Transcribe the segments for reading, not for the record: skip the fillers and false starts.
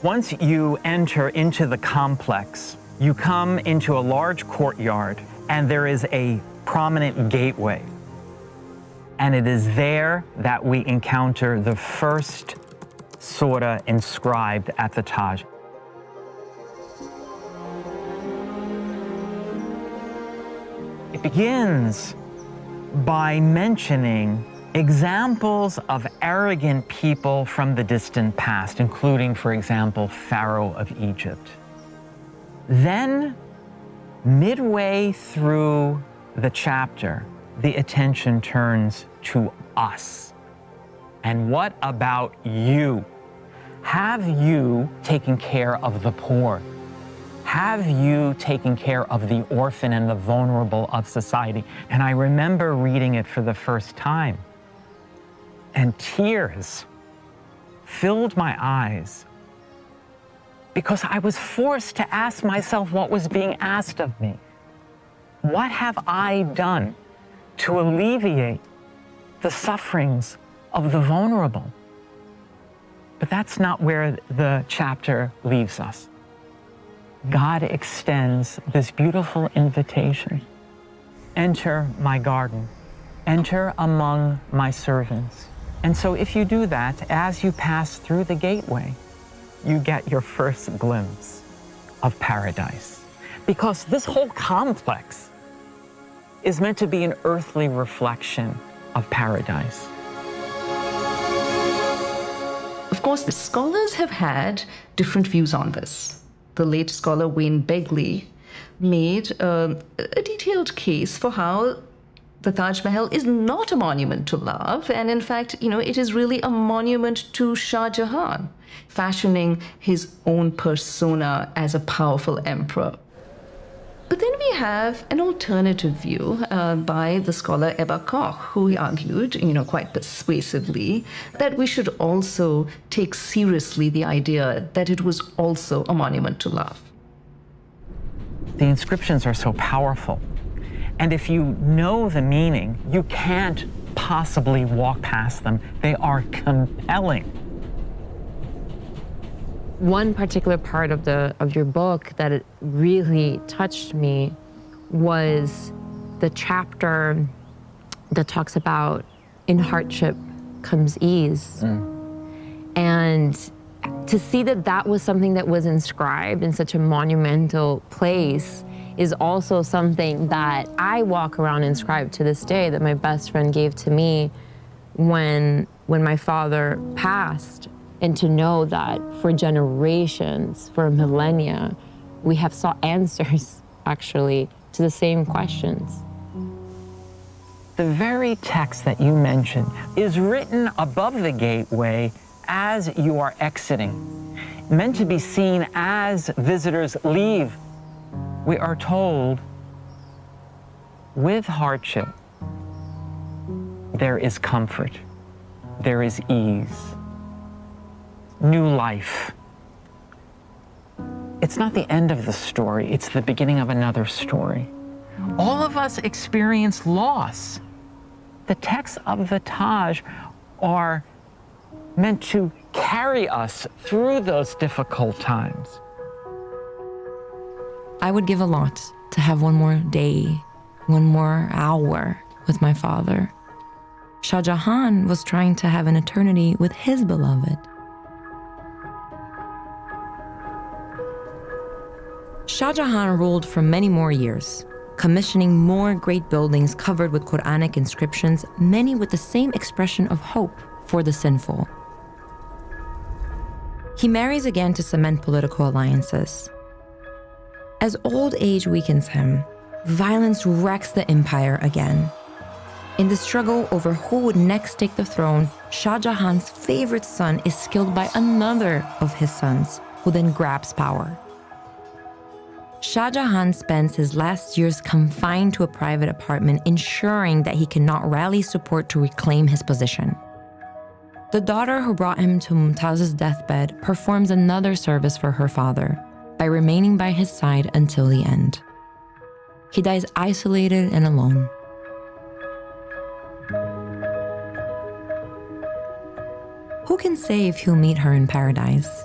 Once you enter into the complex, you come into a large courtyard, and there is a prominent gateway. And it is there that we encounter the first surah inscribed at the Taj. It begins by mentioning examples of arrogant people from the distant past, including, for example, Pharaoh of Egypt. Then, midway through the chapter, the attention turns to us. And what about you? Have you taken care of the poor? Have you taken care of the orphan and the vulnerable of society? And I remember reading it for the first time, and tears filled my eyes because I was forced to ask myself what was being asked of me. What have I done to alleviate the sufferings of the vulnerable? But that's not where the chapter leaves us. God extends this beautiful invitation. Enter my garden. Enter among my servants. And so if you do that, as you pass through the gateway, you get your first glimpse of paradise. Because this whole complex is meant to be an earthly reflection of paradise. Of course, the scholars have had different views on this. The late scholar Wayne Begley made a detailed case for how the Taj Mahal is not a monument to love, and in fact, it is really a monument to Shah Jahan, fashioning his own persona as a powerful emperor. But then we have an alternative view by the scholar Ebba Koch, who argued, quite persuasively, that we should also take seriously the idea that it was also a monument to love. The inscriptions are so powerful. And if you know the meaning, you can't possibly walk past them. They are compelling. One particular part of your book that it really touched me was the chapter that talks about in hardship comes ease. And to see that that was something that was inscribed in such a monumental place is also something that I walk around inscribed to this day, that my best friend gave to me when my father passed. And to know that for generations, for millennia, we have sought answers, actually, to the same questions. The very text that you mentioned is written above the gateway as you are exiting, meant to be seen as visitors leave. We are told, with hardship, there is comfort, there is ease, new life. It's not the end of the story, it's the beginning of another story. All of us experience loss. The texts of the Taj are meant to carry us through those difficult times. I would give a lot to have one more day, one more hour with my father. Shah Jahan was trying to have an eternity with his beloved. Shah Jahan ruled for many more years, commissioning more great buildings covered with Quranic inscriptions, many with the same expression of hope for the sinful. He marries again to cement political alliances. As old age weakens him, violence wrecks the empire again. In the struggle over who would next take the throne, Shah Jahan's favorite son is killed by another of his sons, who then grabs power. Shah Jahan spends his last years confined to a private apartment, ensuring that he cannot rally support to reclaim his position. The daughter who brought him to Mumtaz's deathbed performs another service for her father by remaining by his side until the end. He dies isolated and alone. Who can say if he'll meet her in paradise?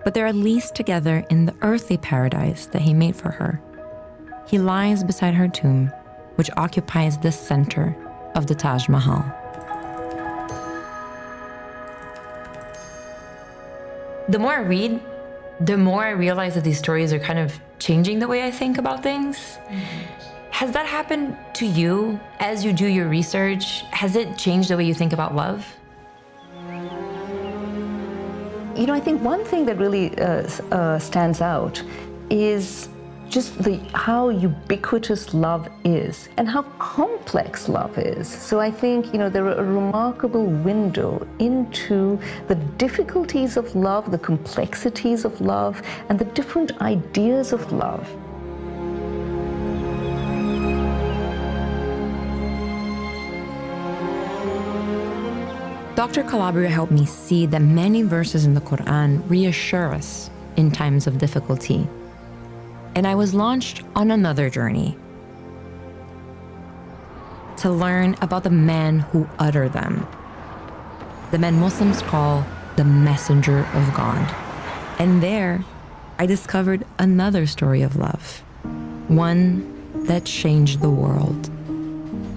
but they're at least together in the earthly paradise that he made for her. He lies beside her tomb, which occupies the center of the Taj Mahal. The more I read, the more I realize that these stories are kind of changing the way I think about things. Has that happened to you as you do your research? Has it changed the way you think about love? You know, I think one thing that really stands out is just how ubiquitous love is and how complex love is. So I think, there are a remarkable window into the difficulties of love, the complexities of love, and the different ideas of love. Dr. Calabria helped me see that many verses in the Quran reassure us in times of difficulty. And I was launched on another journey to learn about the man who uttered them, the man Muslims call the messenger of God. And there, I discovered another story of love, one that changed the world.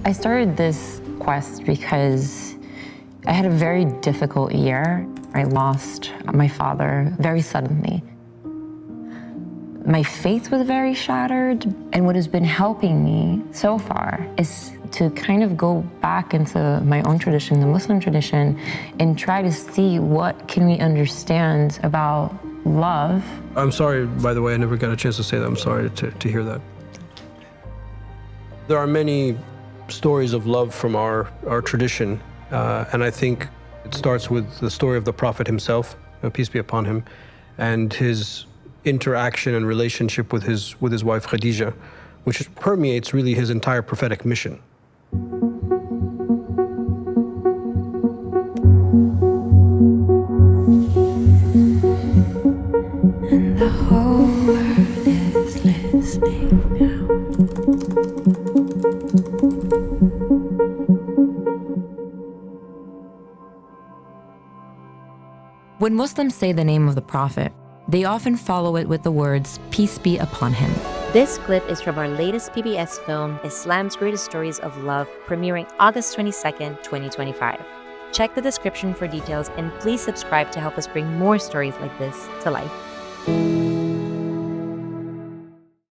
I started this quest because I had a very difficult year. I lost my father very suddenly. My faith was very shattered, and what has been helping me so far is to kind of go back into my own tradition, the Muslim tradition, and try to see what can we understand about love. I'm sorry, by the way, I never got a chance to say that. I'm sorry to hear that. There are many stories of love from our tradition, and I think it starts with the story of the Prophet himself, peace be upon him, and his interaction and relationship with his wife Khadija, which permeates really his entire prophetic mission. And the whole world is listening now. When Muslims say the name of the Prophet, they often follow it with the words, "Peace be upon him." This clip is from our latest PBS film, Islam's Greatest Stories of Love, premiering August 22nd, 2025. Check the description for details and please subscribe to help us bring more stories like this to life.